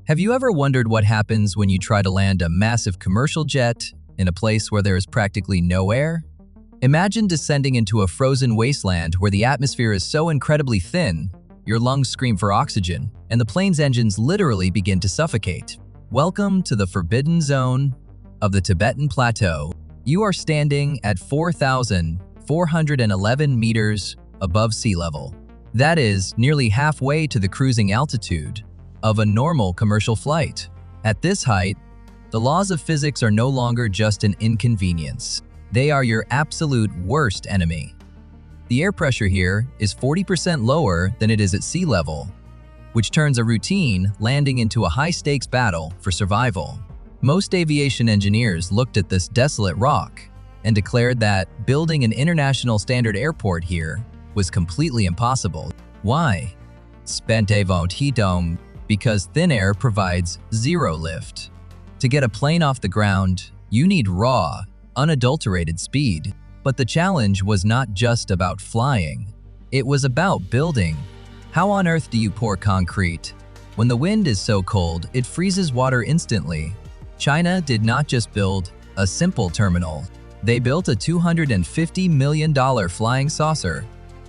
Have you ever wondered what happens when you try to land a massive commercial jet in a place where there is practically no air? Imagine descending into a frozen wasteland where the atmosphere is so incredibly thin, your lungs scream for oxygen, and the plane's engines literally begin to suffocate. Welcome to the forbidden zone of the Tibetan Plateau. You are standing at 4,411 meters above sea level. That is nearly halfway to the cruising altitude of a normal commercial flight. At this height, the laws of physics are no longer just an inconvenience. They are your absolute worst enemy. The air pressure here is 40% lower than it is at sea level, which turns a routine landing into a high-stakes battle for survival. Most aviation engineers looked at this desolate rock and declared that building an international standard airport here was completely impossible. Why? Because thin air provides zero lift. To get a plane off the ground, you need raw, unadulterated speed. But the challenge was not just about flying. It was about building. How on earth do you pour concrete? When the wind is so cold, it freezes water instantly. China did not just build a simple terminal. They built a $250 million flying saucer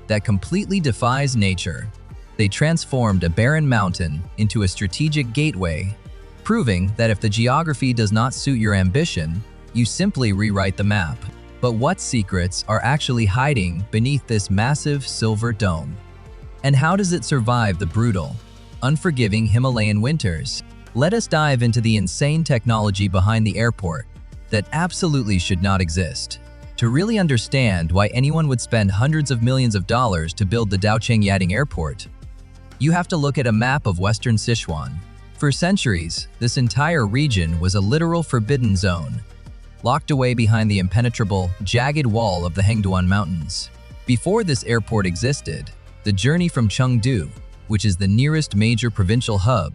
that completely defies nature. They transformed a barren mountain into a strategic gateway, proving that if the geography does not suit your ambition, you simply rewrite the map. But what secrets are actually hiding beneath this massive silver dome? And how does it survive the brutal, unforgiving Himalayan winters? Let us dive into the insane technology behind the airport that absolutely should not exist. To really understand why anyone would spend hundreds of millions of dollars to build the Daocheng Yading airport, you have to look at a map of Western Sichuan. For centuries, this entire region was a literal forbidden zone, locked away behind the impenetrable, jagged wall of the Hengduan Mountains. Before this airport existed, the journey from Chengdu, which is the nearest major provincial hub,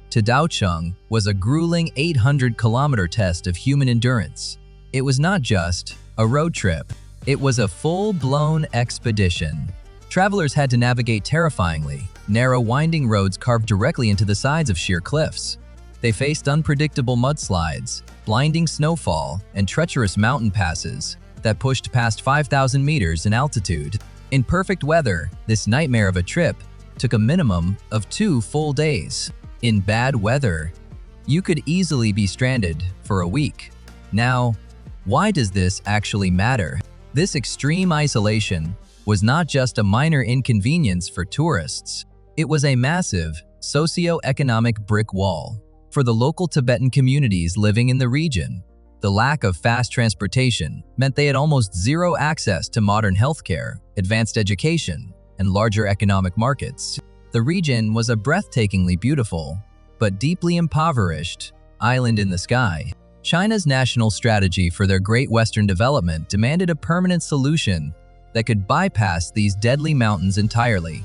to Daocheng was a grueling 800-kilometer test of human endurance. It was not just a road trip. It was a full-blown expedition. Travelers had to navigate terrifyingly narrow, winding roads carved directly into the sides of sheer cliffs. They faced unpredictable mudslides, blinding snowfall, and treacherous mountain passes that pushed past 5,000 meters in altitude. In perfect weather, this nightmare of a trip took a minimum of 2 full days. In bad weather, you could easily be stranded for a week. Now, why does this actually matter? This extreme isolation was not just a minor inconvenience for tourists. It was a massive, socio-economic brick wall. For the local Tibetan communities living in the region, the lack of fast transportation meant they had almost zero access to modern healthcare, advanced education, and larger economic markets. The region was a breathtakingly beautiful, but deeply impoverished, island in the sky. China's national strategy for their Great Western Development demanded a permanent solution that could bypass these deadly mountains entirely.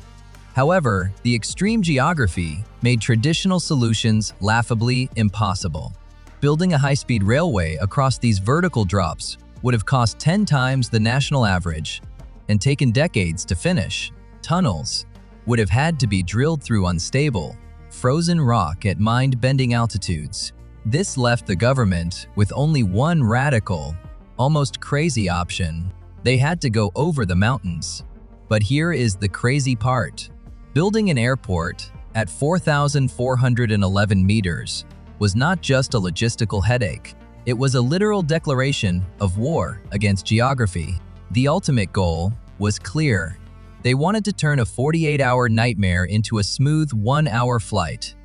However, the extreme geography made traditional solutions laughably impossible. Building a high-speed railway across these vertical drops would have cost 10 times the national average and taken decades to finish. Tunnels would have had to be drilled through unstable, frozen rock at mind-bending altitudes. This left the government with only one radical, almost crazy option. They had to go over the mountains. But here is the crazy part. Building an airport at 4,411 meters was not just a logistical headache. It was a literal declaration of war against geography. The ultimate goal was clear. They wanted to turn a 48-hour nightmare into a smooth 1-hour flight,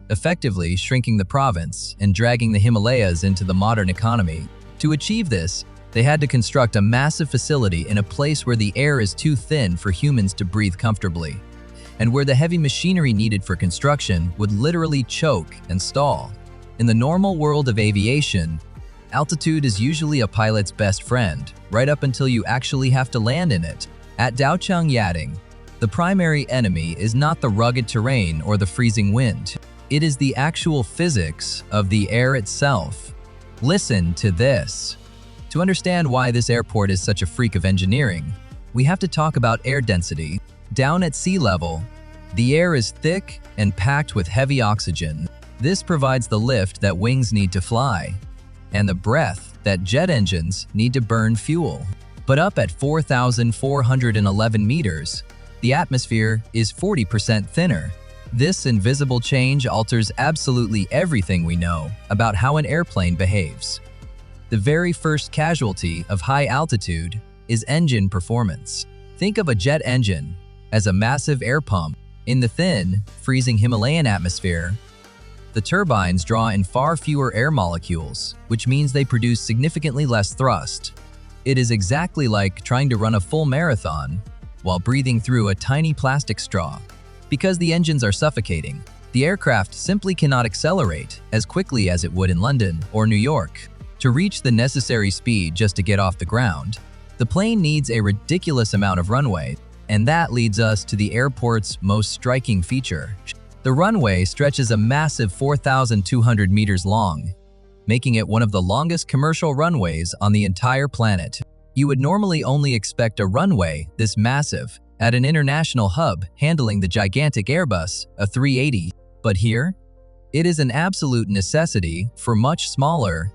effectively shrinking the province and dragging the Himalayas into the modern economy. To achieve this, they had to construct a massive facility in a place where the air is too thin for humans to breathe comfortably, and where the heavy machinery needed for construction would literally choke and stall. In the normal world of aviation, altitude is usually a pilot's best friend, right up until you actually have to land in it. At Daocheng Yading, the primary enemy is not the rugged terrain or the freezing wind. It is the actual physics of the air itself. Listen to this. To understand why this airport is such a freak of engineering, we have to talk about air density. Down at sea level, the air is thick and packed with heavy oxygen. This provides the lift that wings need to fly, and the breath that jet engines need to burn fuel. But up at 4,411 meters, the atmosphere is 40% thinner. This invisible change alters absolutely everything we know about how an airplane behaves. The very first casualty of high altitude is engine performance. Think of a jet engine as a massive air pump in the thin, freezing Himalayan atmosphere. The turbines draw in far fewer air molecules, which means they produce significantly less thrust. It is exactly like trying to run a full marathon while breathing through a tiny plastic straw. Because the engines are suffocating, the aircraft simply cannot accelerate as quickly as it would in London or New York. To reach the necessary speed just to get off the ground, the plane needs a ridiculous amount of runway, and that leads us to the airport's most striking feature. The runway stretches a massive 4,200 meters long, making it one of the longest commercial runways on the entire planet. You would normally only expect a runway this massive at an international hub handling the gigantic Airbus A380, but here, it is an absolute necessity for much smaller,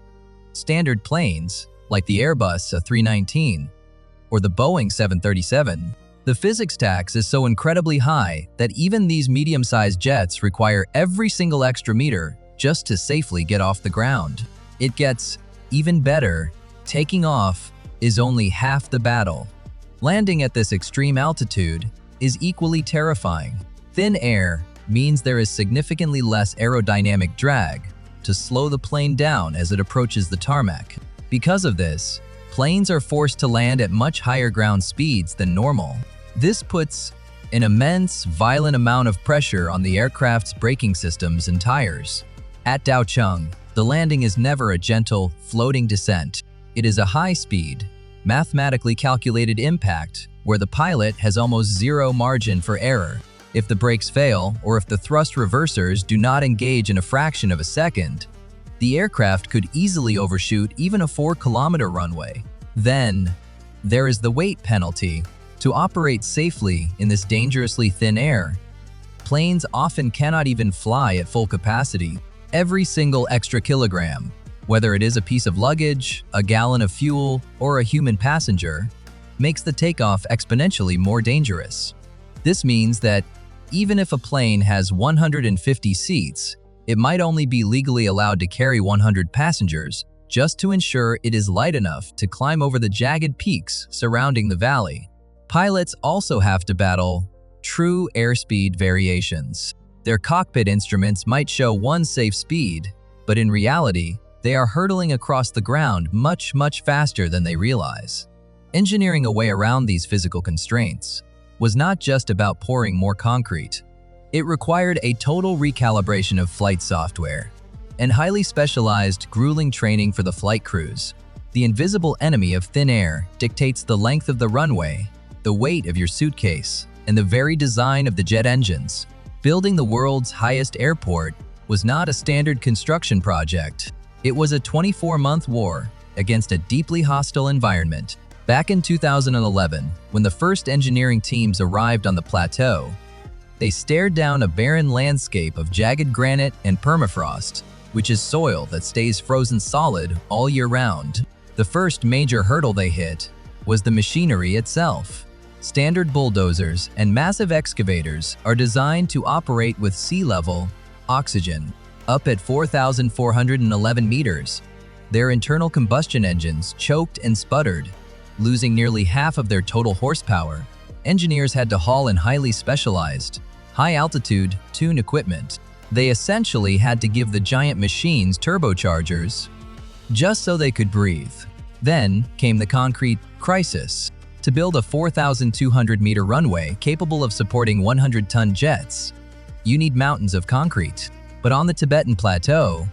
standard planes like the Airbus A319 or the Boeing 737. The physics tax is so incredibly high that even these medium-sized jets require every single extra meter just to safely get off the ground. It gets even better. Taking off is only half the battle. Landing at this extreme altitude is equally terrifying. Thin air means there is significantly less aerodynamic drag to slow the plane down as it approaches the tarmac. Because of this, planes are forced to land at much higher ground speeds than normal. This puts an immense, violent amount of pressure on the aircraft's braking systems and tires. At Daocheng, the landing is never a gentle, floating descent. It is a high-speed, mathematically calculated impact where the pilot has almost zero margin for error. If the brakes fail, or if the thrust reversers do not engage in a fraction of a second, the aircraft could easily overshoot even a 4-kilometer runway. Then, there is the weight penalty. To operate safely in this dangerously thin air, planes often cannot even fly at full capacity. Every single extra kilogram, whether it is a piece of luggage, a gallon of fuel, or a human passenger, makes the takeoff exponentially more dangerous. This means that even if a plane has 150 seats, it might only be legally allowed to carry 100 passengers just to ensure it is light enough to climb over the jagged peaks surrounding the valley. Pilots also have to battle true airspeed variations. Their cockpit instruments might show one safe speed, but in reality, they are hurtling across the ground much faster than they realize. Engineering a way around these physical constraints was not just about pouring more concrete. It required a total recalibration of flight software and highly specialized, grueling training for the flight crews. The invisible enemy of thin air dictates the length of the runway, the weight of your suitcase, and the very design of the jet engines. Building the world's highest airport was not a standard construction project. It was a 24-month war against a deeply hostile environment. Back in 2011, when the first engineering teams arrived on the plateau, they stared down a barren landscape of jagged granite and permafrost, which is soil that stays frozen solid all year round. The first major hurdle they hit was the machinery itself. Standard bulldozers and massive excavators are designed to operate with sea-level oxygen. Up at 4,411 meters, their internal combustion engines choked and sputtered, losing nearly half of their total horsepower. Engineers had to haul in highly specialized, high-altitude tune equipment. They essentially had to give the giant machines turbochargers just so they could breathe. Then came the concrete crisis. To build a 4,200-meter runway capable of supporting 100-ton jets, you need mountains of concrete. But on the Tibetan Plateau,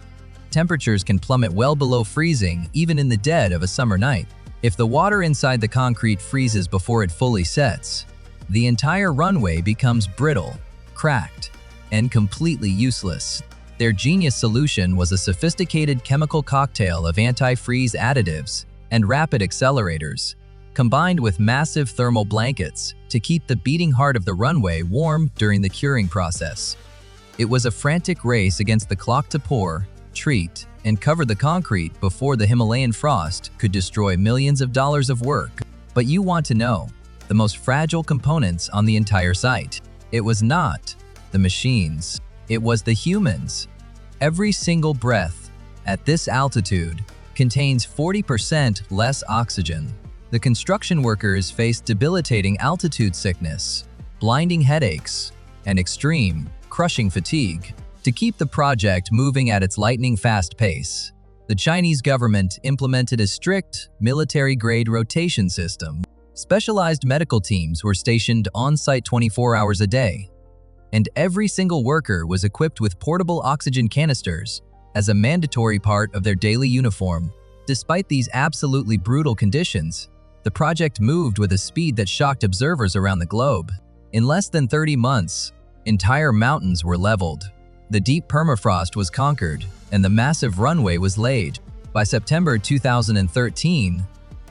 temperatures can plummet well below freezing even in the dead of a summer night. If the water inside the concrete freezes before it fully sets, the entire runway becomes brittle, cracked, and completely useless. Their genius solution was a sophisticated chemical cocktail of anti-freeze additives and rapid accelerators, combined with massive thermal blankets to keep the beating heart of the runway warm during the curing process. It was a frantic race against the clock to pour, treat, and cover the concrete before the Himalayan frost could destroy millions of dollars of work. But you want to know the most fragile components on the entire site. It was not the machines, it was the humans. Every single breath at this altitude contains 40% less oxygen. The construction workers faced debilitating altitude sickness, blinding headaches, and extreme, crushing fatigue. To keep the project moving at its lightning-fast pace, the Chinese government implemented a strict, military-grade rotation system. Specialized medical teams were stationed on-site 24 hours a day, and every single worker was equipped with portable oxygen canisters as a mandatory part of their daily uniform. Despite these absolutely brutal conditions, the project moved with a speed that shocked observers around the globe. In less than 30 months, entire mountains were leveled. The deep permafrost was conquered, and the massive runway was laid. By September 2013,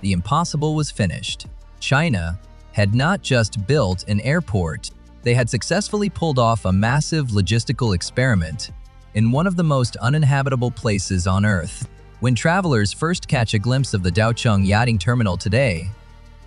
the impossible was finished. China had not just built an airport, they had successfully pulled off a massive logistical experiment in one of the most uninhabitable places on Earth. When travelers first catch a glimpse of the Daocheng Yading terminal today,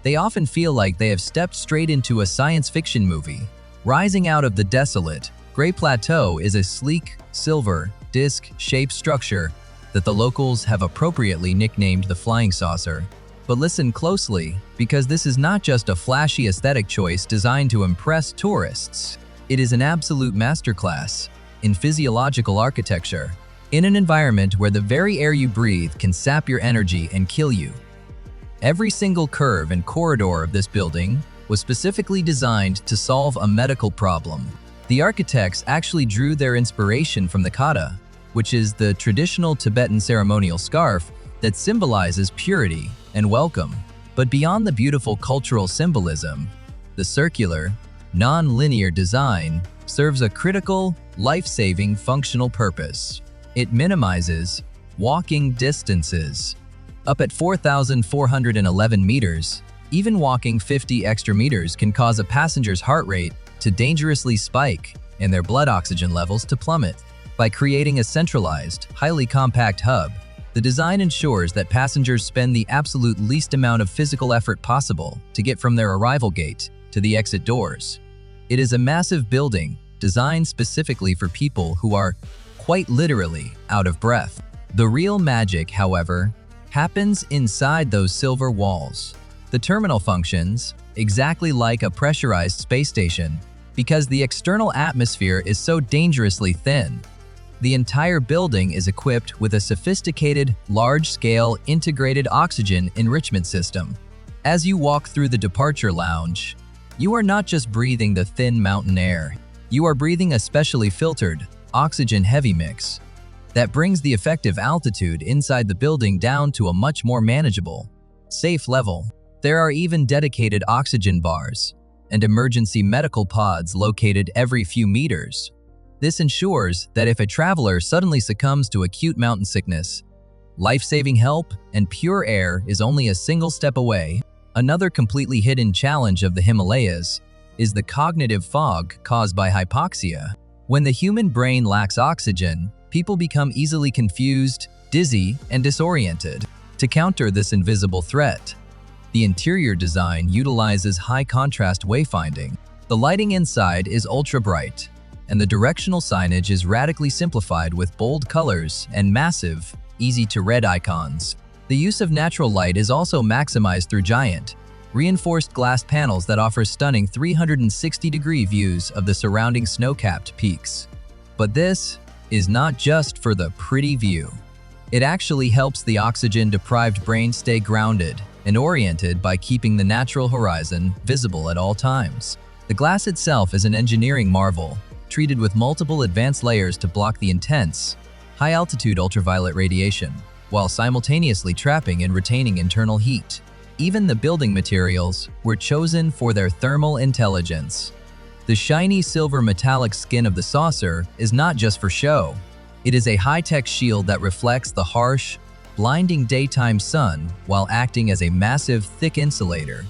they often feel like they have stepped straight into a science fiction movie. Rising out of the desolate, gray plateau is a sleek, silver, disc-shaped structure that the locals have appropriately nicknamed the Flying Saucer. But listen closely, because this is not just a flashy aesthetic choice designed to impress tourists. It is an absolute masterclass in physiological architecture, in an environment where the very air you breathe can sap your energy and kill you. Every single curve and corridor of this building was specifically designed to solve a medical problem. The architects actually drew their inspiration from the kata, which is the traditional Tibetan ceremonial scarf that symbolizes purity and welcome. But beyond the beautiful cultural symbolism, the circular, non-linear design serves a critical, life-saving functional purpose. It minimizes walking distances. Up at 4,411 meters, even walking 50 extra meters can cause a passenger's heart rate to dangerously spike and their blood oxygen levels to plummet. By creating a centralized, highly compact hub, the design ensures that passengers spend the absolute least amount of physical effort possible to get from their arrival gate to the exit doors. It is a massive building designed specifically for people who are quite literally out of breath. The real magic, however, happens inside those silver walls. The terminal functions exactly like a pressurized space station because the external atmosphere is so dangerously thin. The entire building is equipped with a sophisticated, large-scale, integrated oxygen enrichment system. As you walk through the departure lounge, you are not just breathing the thin mountain air. You are breathing a specially filtered, oxygen-heavy mix that brings the effective altitude inside the building down to a much more manageable, safe level. There are even dedicated oxygen bars and emergency medical pods located every few meters. This ensures that if a traveler suddenly succumbs to acute mountain sickness, life-saving help and pure air is only a single step away. Another completely hidden challenge of the Himalayas is the cognitive fog caused by hypoxia. When the human brain lacks oxygen, people become easily confused, dizzy, and disoriented. To counter this invisible threat, the interior design utilizes high-contrast wayfinding. The lighting inside is ultra-bright, and the directional signage is radically simplified with bold colors and massive, easy-to-read icons. The use of natural light is also maximized through giant, reinforced glass panels that offer stunning 360-degree views of the surrounding snow-capped peaks. But this is not just for the pretty view. It actually helps the oxygen-deprived brain stay grounded and oriented by keeping the natural horizon visible at all times. The glass itself is an engineering marvel, treated with multiple advanced layers to block the intense, high-altitude ultraviolet radiation, while simultaneously trapping and retaining internal heat. Even the building materials were chosen for their thermal intelligence. The shiny silver metallic skin of the saucer is not just for show. It is a high-tech shield that reflects the harsh, blinding daytime sun while acting as a massive, thick insulator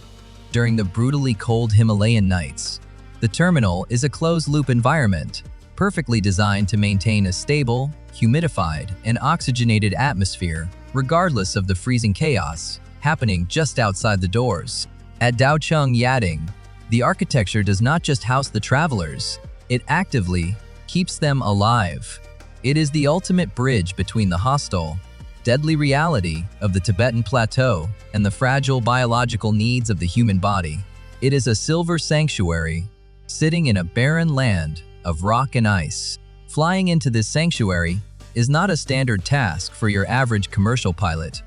during the brutally cold Himalayan nights. The terminal is a closed-loop environment, perfectly designed to maintain a stable, humidified, and oxygenated atmosphere, regardless of the freezing chaos happening just outside the doors. At Daocheng, Yading, the architecture does not just house the travelers, it actively keeps them alive. It is the ultimate bridge between the hostile, deadly reality of the Tibetan plateau and the fragile biological needs of the human body. It is a silver sanctuary, sitting in a barren land of rock and ice. Flying into this sanctuary is not a standard task for your average commercial pilot.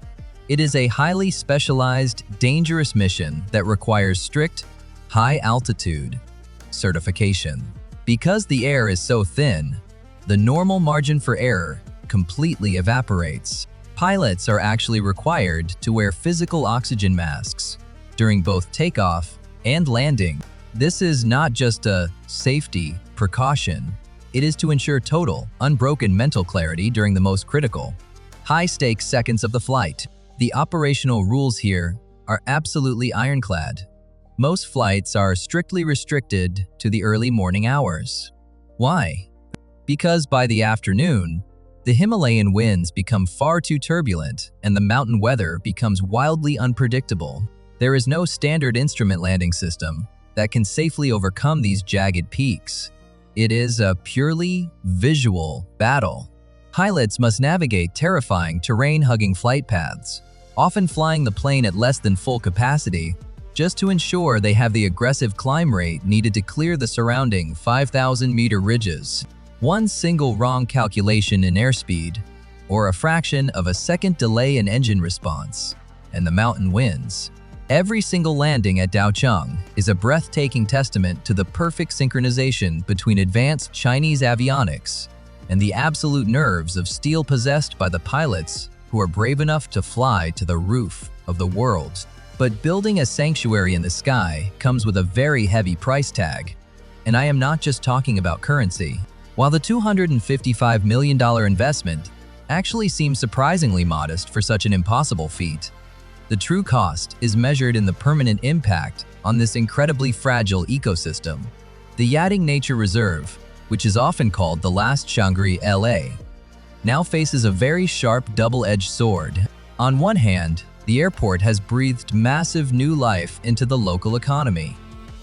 It is a highly specialized, dangerous mission that requires strict, high-altitude certification. Because the air is so thin, the normal margin for error completely evaporates. Pilots are actually required to wear physical oxygen masks during both takeoff and landing. This is not just a safety precaution, it is to ensure total, unbroken mental clarity during the most critical, high-stakes seconds of the flight. The operational rules here are absolutely ironclad. Most flights are strictly restricted to the early morning hours. Why? Because by the afternoon, the Himalayan winds become far too turbulent and the mountain weather becomes wildly unpredictable. There is no standard instrument landing system that can safely overcome these jagged peaks. It is a purely visual battle. Pilots must navigate terrifying terrain-hugging flight paths, often flying the plane at less than full capacity, just to ensure they have the aggressive climb rate needed to clear the surrounding 5,000-meter ridges. One single wrong calculation in airspeed, or a fraction of a second delay in engine response, and the mountain wins. Every single landing at Daocheng is a breathtaking testament to the perfect synchronization between advanced Chinese avionics and the absolute nerves of steel possessed by the pilots who are brave enough to fly to the roof of the world. But building a sanctuary in the sky comes with a very heavy price tag. And I am not just talking about currency. While the $255 million investment actually seems surprisingly modest for such an impossible feat, the true cost is measured in the permanent impact on this incredibly fragile ecosystem. The Yading Nature Reserve, which is often called the last Shangri-La, now faces a very sharp double-edged sword. On one hand, the airport has breathed massive new life into the local economy.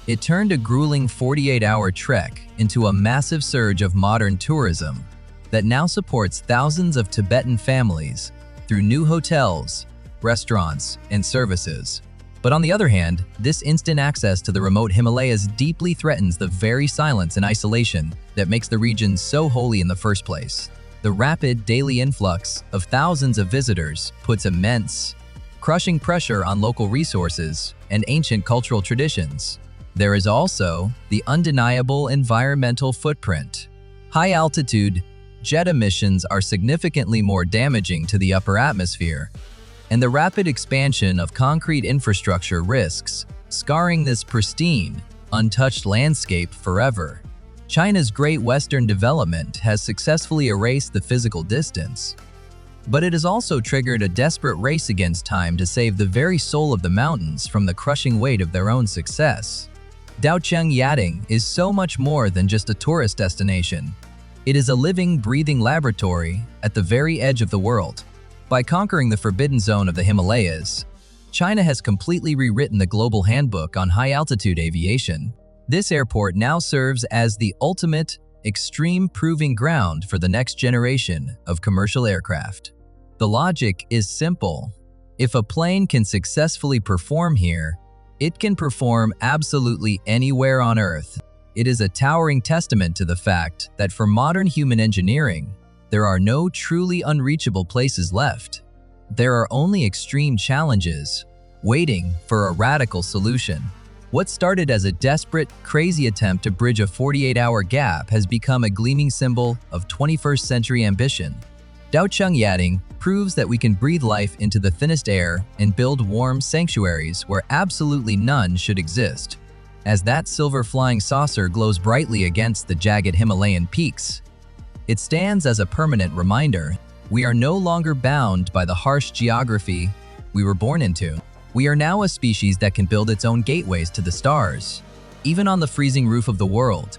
It turned a grueling 48-hour trek into a massive surge of modern tourism that now supports thousands of Tibetan families through new hotels, restaurants, and services. But on the other hand, this instant access to the remote Himalayas deeply threatens the very silence and isolation that makes the region so holy in the first place. The rapid daily influx of thousands of visitors puts immense, crushing pressure on local resources and ancient cultural traditions. There is also the undeniable environmental footprint. High-altitude jet emissions are significantly more damaging to the upper atmosphere, and the rapid expansion of concrete infrastructure risks scarring this pristine, untouched landscape forever. China's Great Western development has successfully erased the physical distance, but it has also triggered a desperate race against time to save the very soul of the mountains from the crushing weight of their own success. Daocheng Yading is so much more than just a tourist destination. It is a living, breathing laboratory at the very edge of the world. By conquering the forbidden zone of the Himalayas, China has completely rewritten the global handbook on high-altitude aviation. This airport now serves as the ultimate, extreme proving ground for the next generation of commercial aircraft. The logic is simple. If a plane can successfully perform here, it can perform absolutely anywhere on Earth. It is a towering testament to the fact that for modern human engineering, there are no truly unreachable places left. There are only extreme challenges, waiting for a radical solution. What started as a desperate, crazy attempt to bridge a 48-hour gap has become a gleaming symbol of 21st century ambition. Daocheng Yading proves that we can breathe life into the thinnest air and build warm sanctuaries where absolutely none should exist. As that silver flying saucer glows brightly against the jagged Himalayan peaks, it stands as a permanent reminder. We are no longer bound by the harsh geography we were born into. We are now a species that can build its own gateways to the stars. Even on the freezing roof of the world,